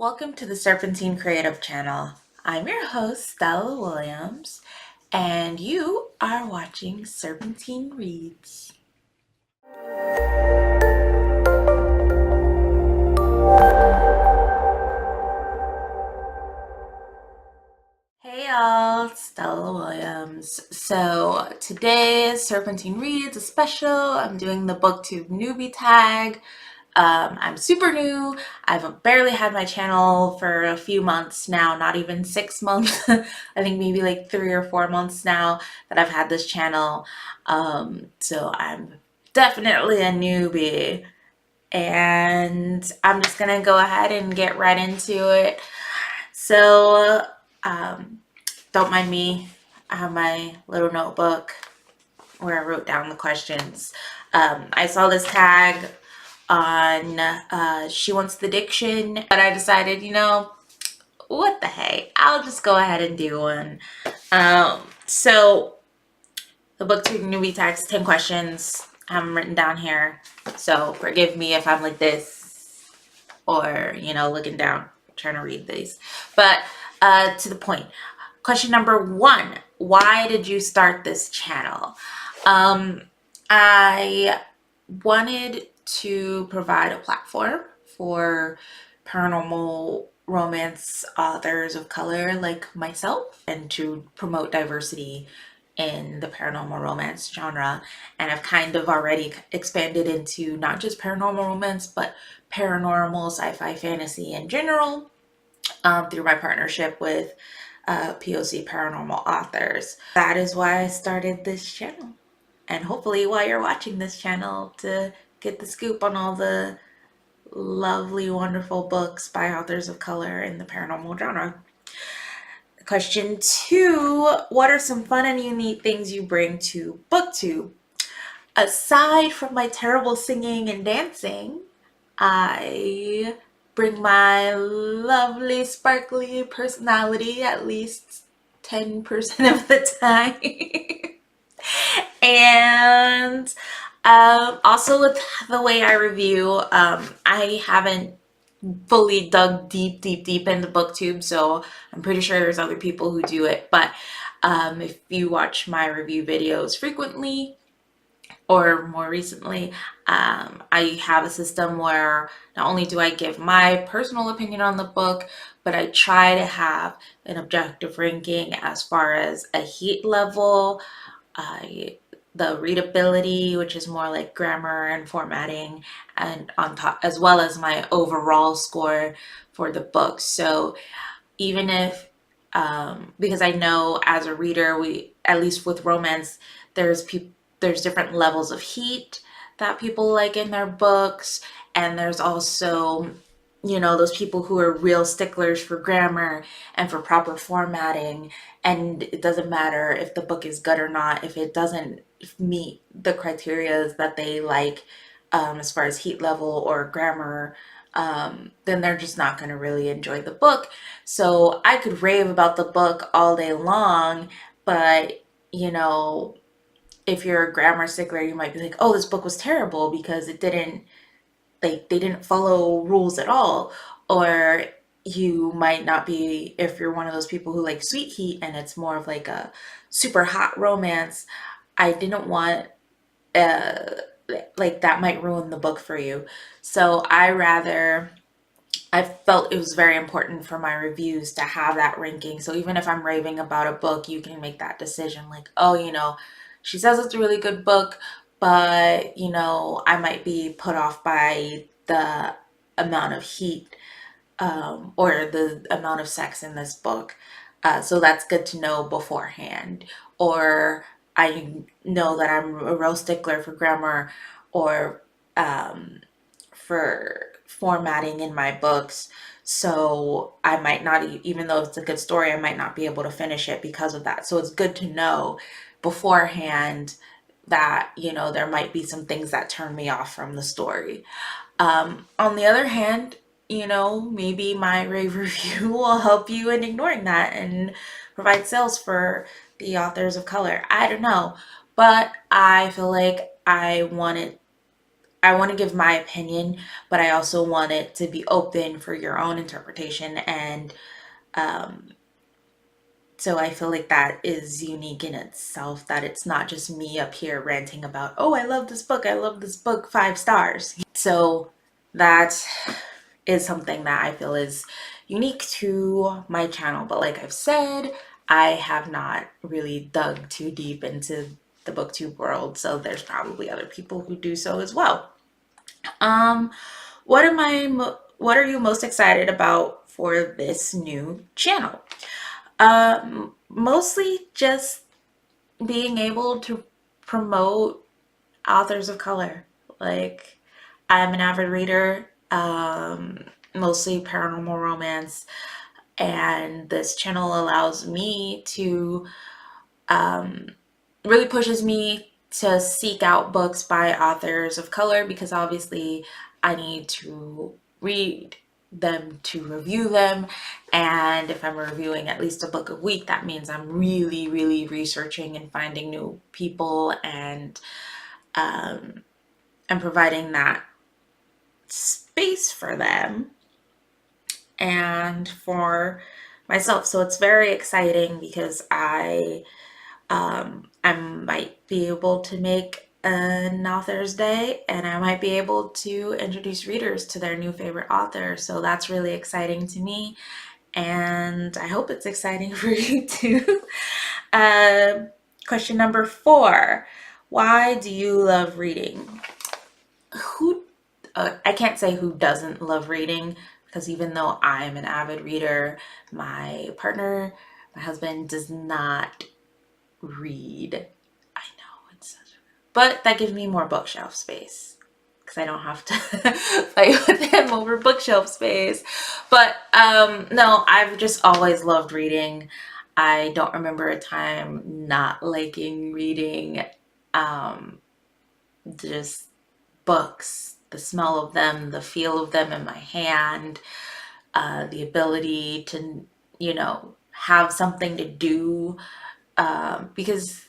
Welcome to the Serpentine Creative Channel. I'm your host, Stella Williams, and you are watching Serpentine Reads. Hey y'all, it's Stella Williams. So today's Serpentine Reads a special. I'm doing the Booktube Newbie Tag. I'm super new. I've barely had my channel for a few months now, not even 6 months. I think maybe like 3 or 4 months now that I've had this channel. So I'm definitely a newbie, and I'm just gonna go ahead and get right into it. So don't mind me. I have my little notebook where I wrote down the questions. I saw this tag on She Wants the Diction, but I decided, what the heck, I'll just go ahead and do one. So the Booktube Newbie Tag's 10 questions. I have them written down here, so forgive me if I'm like this or looking down trying to read these, but to the point. Question number 1: why did you start this channel? I wanted to provide a platform for paranormal romance authors of color like myself, and to promote diversity in the paranormal romance genre. And I've kind of already expanded into not just paranormal romance, but paranormal sci-fi fantasy in general, through my partnership with POC paranormal authors. That is why I started this channel. And hopefully while you're watching this channel, to get the scoop on all the lovely, wonderful books by authors of color in the paranormal genre. Question 2: what are some fun and unique things you bring to Booktube? Aside from my terrible singing and dancing, I bring my lovely, sparkly personality at least 10% of the time. And also with the way I review, I haven't fully dug deep into Booktube, so I'm pretty sure there's other people who do it. But if you watch my review videos frequently or more recently, I have a system where not only do I give my personal opinion on the book, but I try to have an objective ranking as far as a heat level, the readability, which is more like grammar and formatting, and on top, as well as my overall score for the book. So even if, because I know as a reader, we, at least with romance, there's different levels of heat that people like in their books, and there's also those people who are real sticklers for grammar and for proper formatting, and it doesn't matter if the book is good or not. If it doesn't meet the criteria that they like, as far as heat level or grammar, then they're just not going to really enjoy the book. So I could rave about the book all day long, but if you're a grammar stickler, you might be like, oh, this book was terrible because it didn't, they didn't follow rules at all. Or you might not be, if you're one of those people who like sweet heat and it's more of like a super hot romance, I didn't want, like, that might ruin the book for you. So I felt it was very important for my reviews to have that ranking. So even if I'm raving about a book, you can make that decision like, oh, she says it's a really good book, but I might be put off by the amount of heat, or the amount of sex in this book. So that's good to know beforehand. Or I know that I'm a real stickler for grammar, or for formatting in my books. So I might not, even though it's a good story, I might not be able to finish it because of that. So it's good to know beforehand that, there might be some things that turn me off from the story. On the other hand, maybe my rave review will help you in ignoring that and provide sales for the authors of color. I don't know, but I feel like I wanted I want to give my opinion, but I also want it to be open for your own interpretation. And um, so I feel like that is unique in itself, that it's not just me up here ranting about, oh, I love this book, 5 stars. So that is something that I feel is unique to my channel. But like I've said, I have not really dug too deep into the booktube world, so there's probably other people who do so as well. Um, what are you most excited about for this new channel? Mostly just being able to promote authors of color. Like, I'm an avid reader, mostly paranormal romance, and this channel allows me to, um, really pushes me to seek out books by authors of color, because obviously I need to read them to review them. And if I'm reviewing at least a book a week, that means I'm really, really researching and finding new people, um, and providing that space for them and for myself. So it's very exciting because I might be able to make an author's day, and I might be able to introduce readers to their new favorite author. So that's really exciting to me, and I hope it's exciting for you too. Uh, Question number 4. Why do you love reading? Who I can't say who doesn't love reading, because even though I'm an avid reader, my partner, my husband, does not read. I know it's such a... But that gives me more bookshelf space because I don't have to fight with him over bookshelf space. But no, I've just always loved reading. I don't remember a time not liking reading. Um, just books, the smell of them, the feel of them in my hand, the ability to, have something to do, because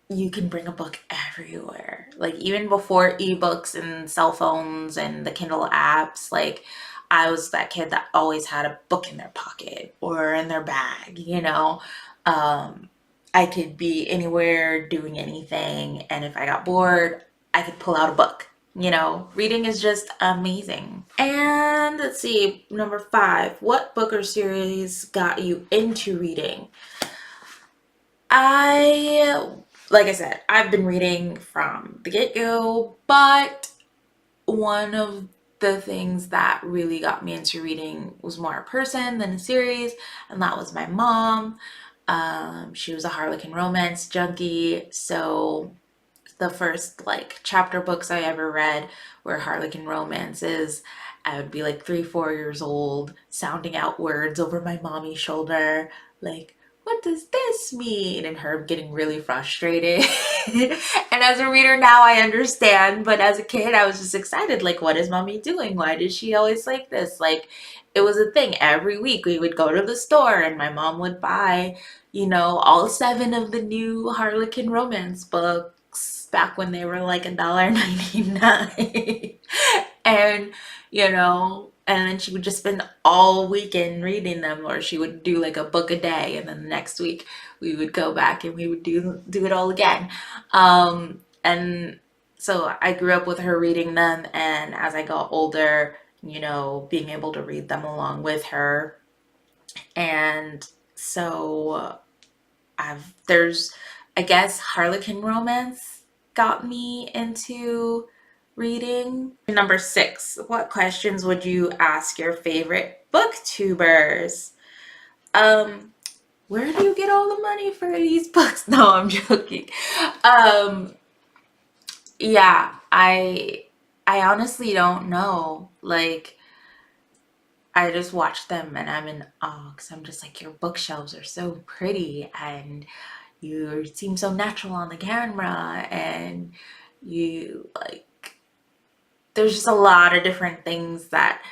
you can bring a book everywhere. Like, even before ebooks and cell phones and the Kindle apps, like, I was that kid that always had a book in their pocket or in their bag. I could be anywhere doing anything, and if I got bored, I could pull out a book. Reading is just amazing. And let's see, number 5, what book or series got you into reading? Like I said, I've been reading from the get-go, but one of the things that really got me into reading was more a person than a series, and that was my mom. She was a Harlequin romance junkie, so the first like chapter books I ever read were Harlequin romances. I would be like 3, 4 years old, sounding out words over my mommy's shoulder, like, what does this mean? And her getting really frustrated. And as a reader now, I understand. But as a kid, I was just excited. Like, what is mommy doing? Why does she always like this? Like, it was a thing. Every week we would go to the store and my mom would buy, all 7 of the new Harlequin romance books back when they were like $1.99. And, and then she would just spend all weekend reading them, or she would do like a book a day, and then the next week we would go back and we would do it all again. And so I grew up with her reading them, and as I got older, being able to read them along with her. And so I guess Harlequin romance got me into reading. Number 6, what questions would you ask your favorite booktubers? Where do you get all the money for these books? No, I'm joking. Yeah, I honestly don't know. Like, I just watch them and I'm in awe, because I'm just like, your bookshelves are so pretty, and you seem so natural on the camera, and you like, there's just a lot of different things that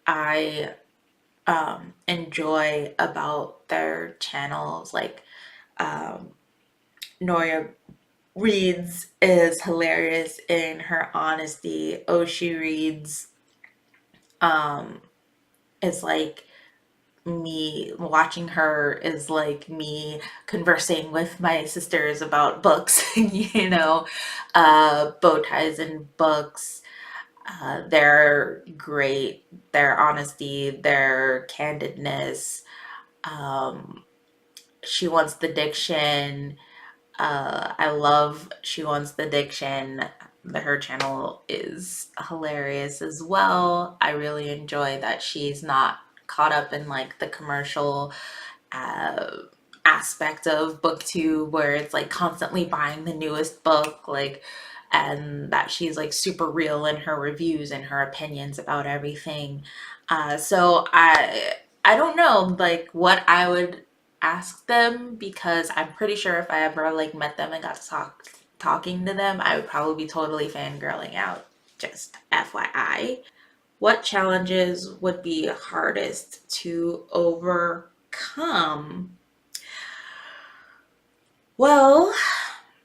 I enjoy about their channels. Like, Noria reads is hilarious in her honesty. Oh, she reads. Um, it's like me watching her is like me conversing with my sisters about books, you know, bow ties and books. Their great, their honesty, their candidness. Um, she wants the diction. I love She Wants the Diction. Her channel is hilarious as well. I really enjoy that she's not caught up in like the commercial uh, aspect of booktube where it's like constantly buying the newest book, like, and that she's like super real in her reviews and her opinions about everything. So I don't know like what I would ask them, because I'm pretty sure if I ever like met them and got to talking to them, I would probably be totally fangirling out. Just FYI. What challenges would be hardest to overcome? Well,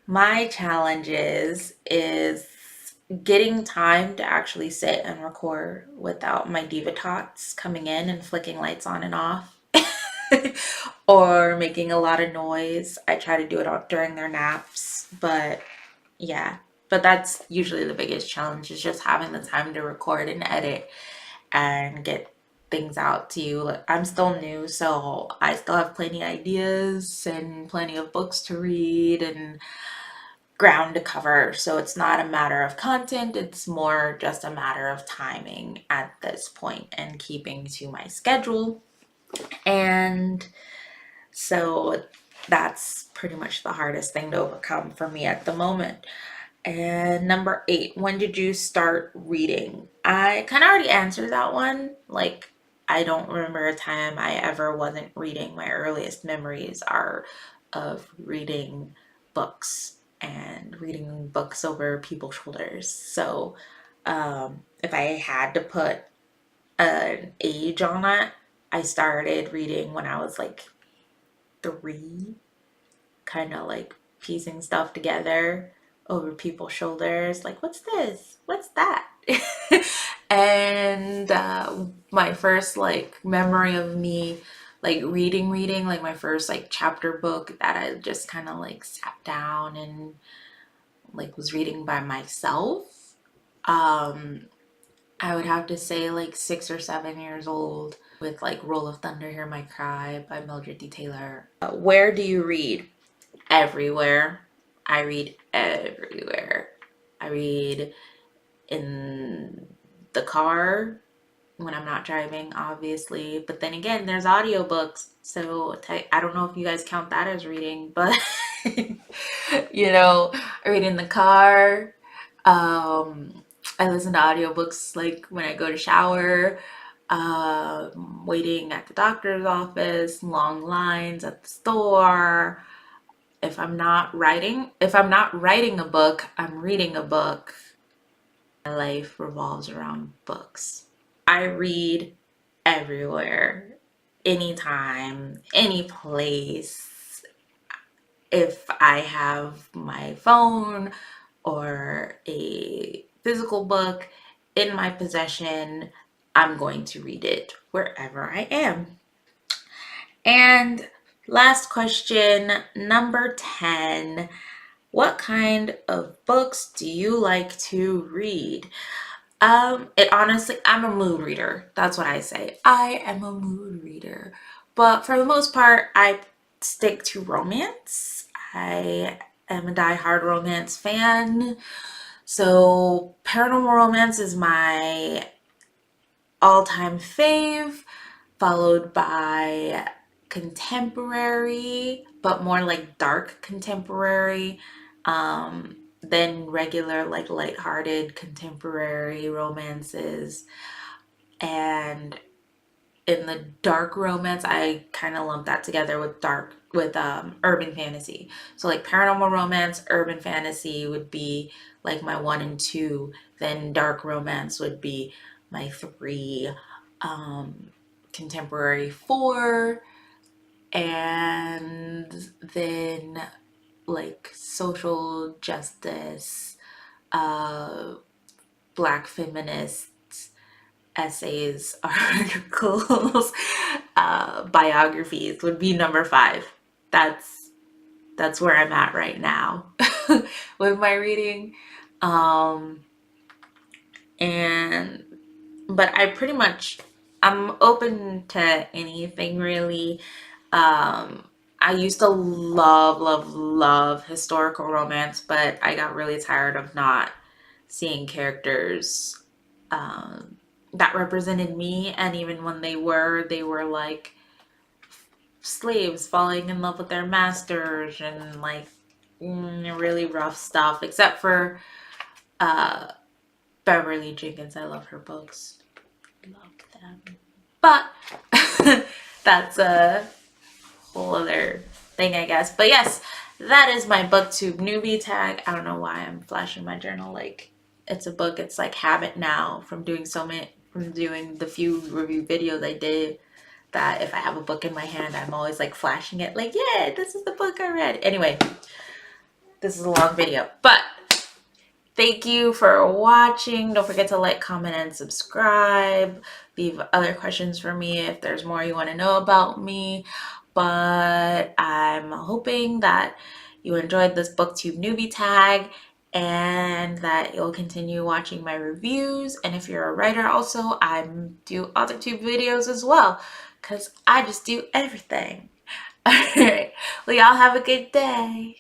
my challenges is getting time to actually sit and record without my diva tots coming in and flicking lights on and off. Or making a lot of noise. I try to do it all during their naps, but yeah. But that's usually the biggest challenge, is just having the time to record and edit and get things out to you. Like, I'm still new, so I still have plenty of ideas and plenty of books to read and ground to cover. So it's not a matter of content, it's more just a matter of timing at this point and keeping to my schedule. And so that's pretty much the hardest thing to overcome for me at the moment. And number 8, when did you start reading? I kind of already answered that one. Like, I don't remember a time I ever wasn't reading. My earliest memories are of reading books and reading books over people's shoulders. So, if I had to put an age on it, I started reading when I was like 3, kind of like piecing stuff together over people's shoulders. Like, what's this? What's that? And my first like memory of me like reading, like my first like chapter book that I just kind of like sat down and like was reading by myself. Um, I would have to say like 6 or 7 years old, with like Roll of Thunder, Hear My Cry by Mildred D. Taylor. Where do you read? Everywhere. I read everywhere. I read in the car when I'm not driving, obviously. But then again, there's audiobooks. So I don't know if you guys count that as reading, but you know, I read in the car. I listen to audiobooks like when I go to shower, waiting at the doctor's office, long lines at the store. If I'm not writing a book, I'm reading a book. My life revolves around books. I read everywhere, anytime, any place. If I have my phone or a physical book in my possession, I'm going to read it wherever I am. And last question, number 10. What kind of books do you like to read? It honestly, I'm a mood reader. That's what I say. I am a mood reader. But for the most part, I stick to romance. I am a die-hard romance fan. So paranormal romance is my all-time fave, followed by contemporary, but more like dark contemporary, then regular like lighthearted contemporary romances. And in the dark romance, I kind of lump that together with urban fantasy. So like paranormal romance, urban fantasy would be like my 1 and 2. Then dark romance would be my 3. Contemporary 4. And then like social justice, uh, Black feminist essays, articles, biographies would be number 5. That's where I'm at right now with my reading. Um, and but I'm open to anything really. I used to love historical romance, but I got really tired of not seeing characters that represented me. And even when they were like slaves falling in love with their masters and like really rough stuff. Except for uh, Beverly Jenkins. I love her books. Love them. But that's a whole other thing, I guess. But yes, that is my Booktube Newbie Tag. I don't know why I'm flashing my journal like it's a book. It's like habit now from doing the few review videos I did, that if I have a book in my hand, I'm always like flashing it like, yeah, this is the book I read. Anyway, this is a long video, but thank you for watching. Don't forget to like, comment, and subscribe. Leave other questions for me if there's more you want to know about me. But I'm hoping that you enjoyed this Booktube Newbie Tag and that you'll continue watching my reviews. And if you're a writer also, I do other tube videos as well, because I just do everything. All right. Well, y'all have a good day.